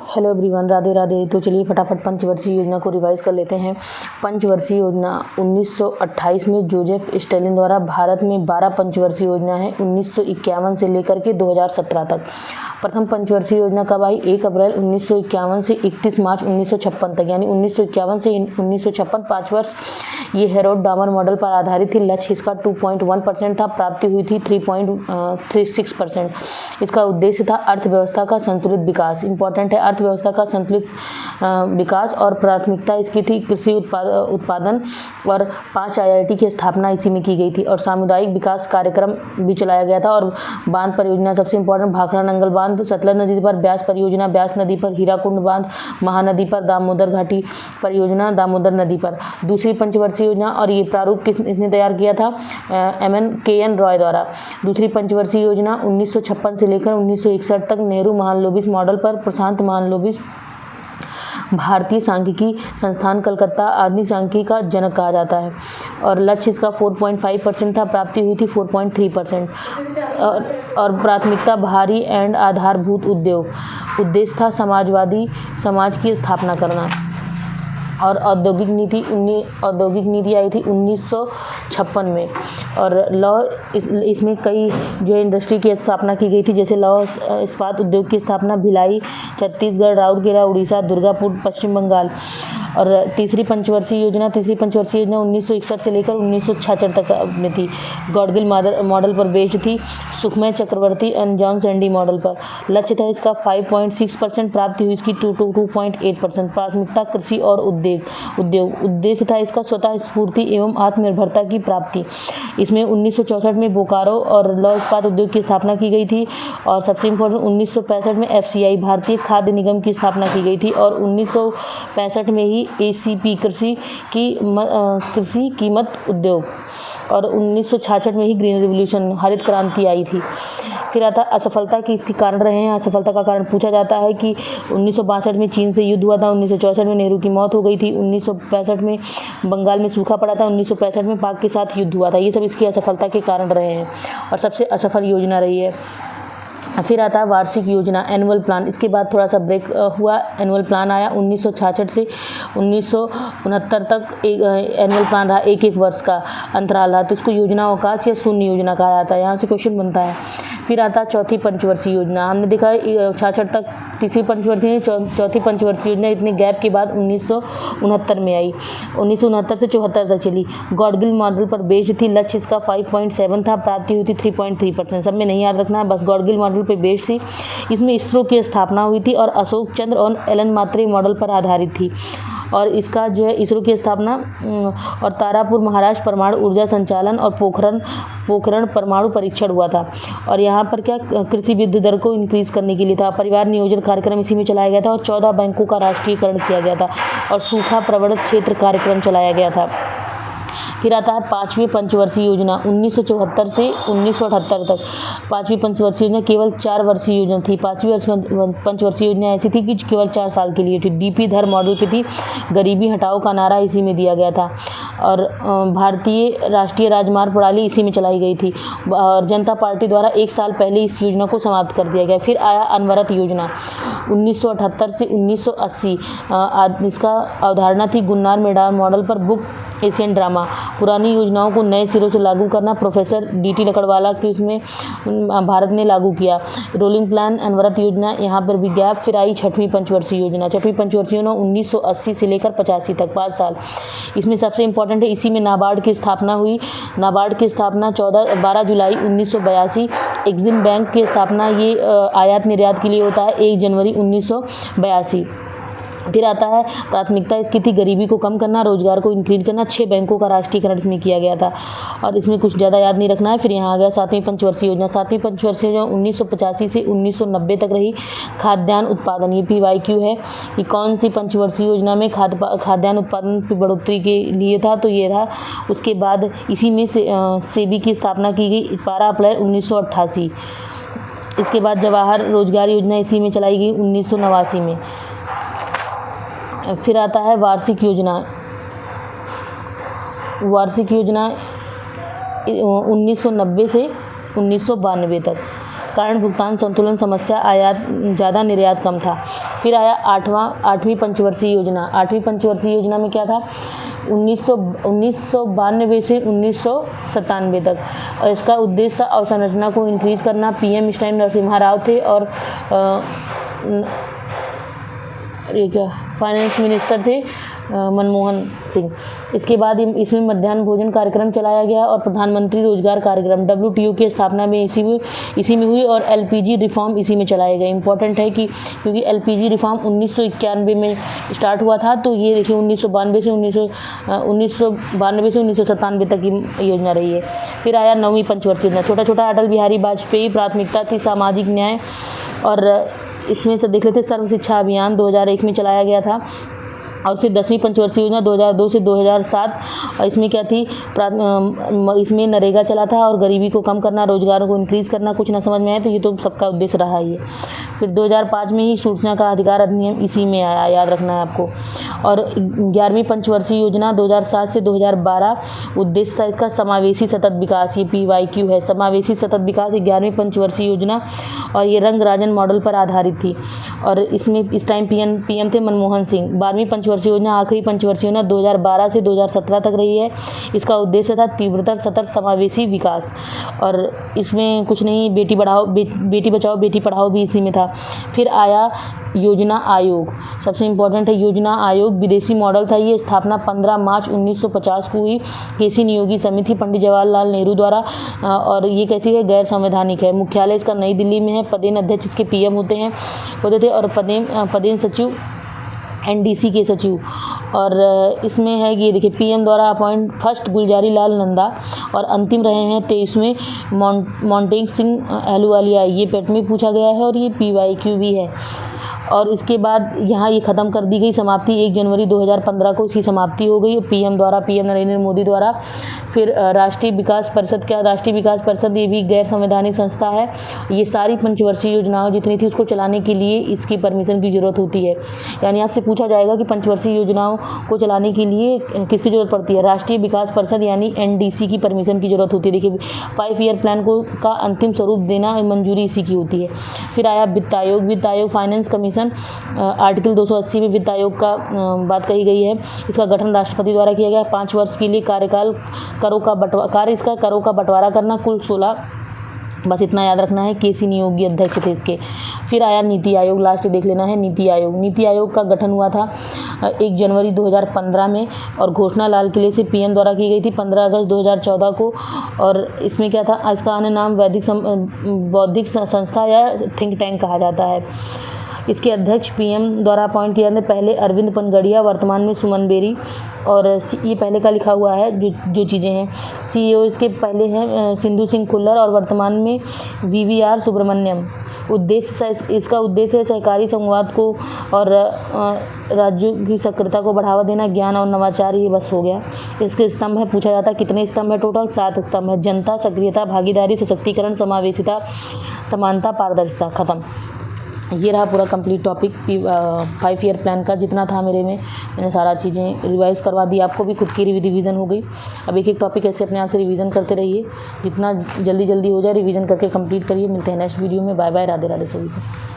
Hello everyone, Radhe Radhe. तो चलिए फटाफट पंचवर्षीय योजना को रिवाइज कर लेते हैं। पंचवर्षीय योजना 1928 में जोसेफ स्टैलिन द्वारा भारत में 12 पंचवर्षीय योजना है 1951 से लेकर के 2017 तक। प्रथम पंचवर्षीय योजना कब आई? 1 अप्रैल 1951 से 31 मार्च 1956 तक, यानी 1951 से 1956 5 वर्ष। ये हेरोल्ड डामर मॉडल पर आधारित थी। लक्ष्य इसका 2.1% था, प्राप्ति हुई थी 3.36%। इसका उद्देश्य था अर्थव्यवस्था का संतुलित विकास। इंपॉर्टेंट है, अर्थव्यवस्था का संतुलित विकास, और प्राथमिकता इसकी थी कृषि उत्पादन, और 5 IIT की स्थापना इसी में की गई थी, और सामुदायिक विकास कार्यक्रम भी चलाया गया था। और बांध परियोजना सबसे इंपॉर्टेंट, भाखड़ा नंगल बांध, सतलज नदी पर ब्यास परियोजना, ब्यास नदी पर हीराकुंड बांध, महानदी पर दामोदर घाटी परियोजना, दामोदर नदी पर। दूसरी पंचवर्षीय योजना, और ये प्रारूप किसने तैयार किया था? KN रॉय द्वारा। दूसरी पंचवर्षीय योजना 1956 से लेकर 1961 तक, नेहरू महालनोबिस मॉडल पर। प्रशांत महालनोबिस भारतीय सांख्यिकी संस्थान कलकत्ता आधुनिक सांख्यिकी का जनक कहा जाता है, और लक्ष्य इसका 4.5% था, प्राप्ति हुई थी 4.3%। और प्राथमिकता भारी एंड आधारभूत उद्योग। उद्देश्य था समाजवादी समाज की स्थापना करना। और औद्योगिक नीति आई थी 1956 में। और लौह इसमें कई जो है इंडस्ट्री की स्थापना की गई थी, जैसे लौह इस्पात उद्योग की स्थापना भिलाई छत्तीसगढ़, राउरकेला उड़ीसा, दुर्गापुर पश्चिम बंगाल। और तीसरी पंचवर्षीय योजना 1961 से लेकर 1966 तक में थी। गॉडगिल मॉडल पर बेस्ड थी, सुखमय चक्रवर्ती एंड जॉन सैंडी मॉडल पर। लक्ष्य था इसका 5.6%, प्राप्ति हुई इसकी 2.8%। प्राथमिकता कृषि और उद्योग। उद्देश्य था इसका स्वतः स्फूर्ति एवं आत्मनिर्भरता की प्राप्ति। इसमें 1964 में बोकारो और लौह इस्पात उद्योग की स्थापना की गई थी। और सबसे इम्पोर्टेंट 1965 में FCI भारतीय खाद्य निगम की स्थापना की गई थी। और 1965 में ही ACP कृषि कीमत उद्योग। और 1966 में ही ग्रीन रिवॉल्यूशन हरित क्रांति आई थी। फिर आता असफलता के इसके कारण रहे हैं। असफलता का कारण पूछा जाता है कि 1962 में चीन से युद्ध हुआ था, 1964 में नेहरू की मौत हो गई थी, 1965 में बंगाल में सूखा पड़ा था, 1965 में पाक के साथ युद्ध हुआ था। ये सब इसकी असफलता के कारण रहे हैं, और सबसे असफल योजना रही है। फिर आता है वार्षिक योजना, एनुअल प्लान। इसके बाद थोड़ा सा ब्रेक हुआ, एनुअल प्लान आया 1966 से 1969 तक। एक एनुअल प्लान रहा, एक वर्ष का अंतराल रहा, तो इसको योजना अवकाश या शून्य योजना कहा जाता है। यहाँ से क्वेश्चन बनता है। फिर आता है चौथी पंचवर्षीय योजना। हमने देखा 66 तक तीसरी पंचवर्षीय, चौथी पंचवर्षीय योजना इतने गैप के बाद 1969 में आई। 1969 से 74 तक चली। गॉडगिल मॉडल पर बेस्ड थी। लक्ष्य इसका 5.7 था, प्राप्ति हुई थी 3.3%। सब में नहीं याद रखना है, बस गॉडगिल मॉडल पे बेस्ड थी। इसमें इसरो की स्थापना हुई थी, और अशोक चंद्र और एलन मात्रे मॉडल पर आधारित थी। और इसका जो है इसरो की स्थापना और तारापुर महाराष्ट्र परमाणु ऊर्जा संचालन और पोखरण परमाणु परीक्षण हुआ था। और यहाँ पर क्या कृषि वृद्धि दर को इंक्रीज करने के लिए था। परिवार नियोजन कार्यक्रम इसी में चलाया गया था, और 14 बैंकों का राष्ट्रीयकरण किया गया था, और सूखा प्रवणित क्षेत्र कार्यक्रम चलाया गया था। फिर आता है पाँचवीं पंचवर्षीय योजना 1974 से 1978 तक। पाँचवीं पंचवर्षीय योजना केवल 4 वर्षीय योजना थी। पाँचवीं पंचवर्षीय योजना ऐसी थी कि केवल 4 साल के लिए थी। DP धर मॉडल पे थी। गरीबी हटाओ का नारा इसी में दिया गया था, और भारतीय राष्ट्रीय राजमार्ग प्रणाली इसी में चलाई गई थी। और जनता पार्टी द्वारा 1 साल पहले इस योजना को समाप्त कर दिया गया। फिर आया अनवरत योजना 1978 से 1980। इसका अवधारणा थी गुन्नार मेडार मॉडल पर बुक एशियन ड्रामा। पुरानी योजनाओं को नए सिरों से लागू करना, प्रोफेसर DT लकड़वाला की उसमें भारत ने लागू किया। रोलिंग प्लान अनवरत योजना, यहाँ पर भी गैप। फिर आई छठवीं पंचवर्षीय योजना। छठवीं पंचवर्षीय योजना 1980 से लेकर 85 तक, 5 साल। इसमें सबसे इंपॉर्टेंट है, इसी में नाबार्ड की स्थापना हुई। नाबार्ड की स्थापना 12 जुलाई 1982। एग्जिम बैंक की स्थापना ये आयात निर्यात के लिए होता है 1 जनवरी 1982। फिर आता है प्राथमिकता इसकी थी गरीबी को कम करना, रोजगार को इंक्रीज करना। 6 बैंकों का राष्ट्रीयकरण इसमें किया गया था, और इसमें कुछ ज़्यादा याद नहीं रखना है। फिर यहाँ आ गया सातवीं पंचवर्षीय योजना। सातवीं पंचवर्षीय योजना 1985 से 1990 तक रही। खाद्यान्न उत्पादन, ये PYQ है कि कौन सी पंचवर्षीय योजना में खाद्यान्न उत्पादन की बढ़ोतरी के लिए था, तो ये था। उसके बाद इसी में से सेबी की स्थापना की गई 12 अप्रैल 1988। इसके बाद जवाहर रोजगार योजना इसी में चलाई गई 1989 में। फिर आता है वार्षिक योजना। वार्षिक योजना 1990 से 1992 तक। कारण भुगतान संतुलन समस्या, आयात ज़्यादा निर्यात कम था। फिर आया आठवीं पंचवर्षीय योजना। आठवीं पंचवर्षीय योजना में क्या था, 1992 से 1997 तक, और इसका उद्देश्य अवसंरचना को इंक्रीज करना। पीएम इस टाइम नरसिम्हा राव थे और ये क्या फाइनेंस मिनिस्टर थे मनमोहन सिंह। इसके बाद इसमें मध्याह्न भोजन कार्यक्रम चलाया गया और प्रधानमंत्री रोजगार कार्यक्रम WTO की स्थापना में इसी में हुई और LPG रिफॉर्म इसी में चलाए गए। इंपॉर्टेंट है कि क्योंकि LPG रिफॉर्म 1991 में स्टार्ट हुआ था, तो ये देखिए 1992 से 1997 तक की योजना रही है। फिर आया 9वीं पंचवर्षीय योजना। छोटा अटल बिहारी वाजपेयी प्राथमिकता थी सामाजिक न्याय, और इसमें से देख लेते सर्व शिक्षा अभियान 2001 में चलाया गया था। और फिर 10वीं पंचवर्षीय योजना 2002 से 2007, और इसमें क्या थी, इसमें नरेगा चला था और गरीबी को कम करना, रोजगार को इंक्रीज़ करना। कुछ ना समझ में आए तो ये तो सबका उद्देश्य रहा ही है। फिर 2005 में ही सूचना का अधिकार अधिनियम इसी में आया, याद रखना है आपको। और 11वीं पंचवर्षीय योजना 2007 से 2012, उद्देश्य था इसका समावेशी सतत विकास, ये PYQ है, समावेशी सतत विकास 11वीं पंचवर्षीय योजना, और ये रंगराजन मॉडल पर आधारित थी। और इसमें इस टाइम PM थे मनमोहन सिंह। 12वीं पंचवर्षीय योजना आखिरी पंचवर्षीय योजना 2012 से 2017 तक रही है। इसका उद्देश्य था तीव्रतर सतत समावेशी विकास, और इसमें कुछ नहीं, बेटी बचाओ बेटी पढ़ाओ भी इसी में था। फिर आया योजना आयोग, सबसे इम्पोर्टेंट है योजना आयोग, विदेशी मॉडल था। ये स्थापना 15 मार्च 1950 को हुई। केसी नियोगी समिति पंडित जवाहरलाल नेहरू द्वारा, और ये कैसी है, गैर संवैधानिक है। मुख्यालय इसका नई दिल्ली में है। पदेन अध्यक्ष इसके PM होते थे, और पदेन सचिव NDC के सचिव। और इसमें है कि ये देखिए PM द्वारा अपॉइंट फर्स्ट गुलजारी लाल नंदा, और अंतिम रहे हैं 23वें मोंटेग सिंह अहलूवालिया। ये पेट में पूछा गया है और ये PYQ भी है। और इसके बाद यहाँ ये ख़त्म कर दी गई, समाप्ति 1 जनवरी 2015 को इसकी समाप्ति हो गई PM नरेंद्र मोदी द्वारा। फिर राष्ट्रीय विकास परिषद, क्या राष्ट्रीय विकास परिषद, ये भी गैर संवैधानिक संस्था है। ये सारी पंचवर्षीय योजनाओं जितनी थी उसको चलाने के लिए इसकी परमिशन की ज़रूरत होती है। यानी आपसे पूछा जाएगा कि पंचवर्षीय योजनाओं को चलाने के लिए किसकी ज़रूरत पड़ती है, राष्ट्रीय विकास परिषद यानी NDC की परमिशन की ज़रूरत होती है। देखिए 5 ईयर प्लान का अंतिम स्वरूप देना, मंजूरी इसी की होती है। फिर आया वित्त आयोग फाइनेंस कमीशन, आर्टिकल 280 में वित्त आयोग का बात कही गई है। इसका गठन राष्ट्रपति द्वारा किया गया। 5 वर्ष के लिए कार्यकाल, करों का बंटवारा करना, कुल 16, बस इतना याद रखना है। केसी नियोगी अध्यक्ष थे इसके। फिर आया नीति आयोग, लास्ट देख लेना है नीति आयोग का गठन हुआ था 1 जनवरी 2015 में, और घोषणा लाल किले से PM द्वारा की गई थी 15 अगस्त 2014 को। और इसमें क्या था, इसका अन्य नाम बौद्धिक संस्था या थिंक टैंक कहा जाता है। इसके अध्यक्ष PM द्वारा अपॉइंट किया जाते, पहले अरविंद पनगड़िया, वर्तमान में सुमन बेरी। और ये पहले का लिखा हुआ है जो चीज़ें हैं। CEO इसके पहले हैं सिंधु सिंह खुल्लर, और वर्तमान में VVR सुब्रमण्यम। इसका उद्देश्य है सहकारी संवाद को और राज्यों की सक्रियता को बढ़ावा देना, ज्ञान और नवाचार, ये बस हो गया। इसके स्तंभ है, पूछा जाता है कितने स्तंभ है, टोटल 7 स्तंभ है। जनता, सक्रियता, भागीदारी, सशक्तिकरण, समावेशिता, समानता, पारदर्शिता। खत्म। ये रहा पूरा कंप्लीट टॉपिक 5 ईयर प्लान का। जितना था मेरे में, मैंने सारा चीज़ें रिवाइज़ करवा दी, आपको भी खुद की रिवीजन हो गई। अब एक टॉपिक ऐसे अपने आप से रिवीजन करते रहिए, जितना जल्दी हो जाए रिवीजन करके कंप्लीट करिए। मिलते हैं नेक्स्ट वीडियो में। बाय बाय, राधे राधे सभी को।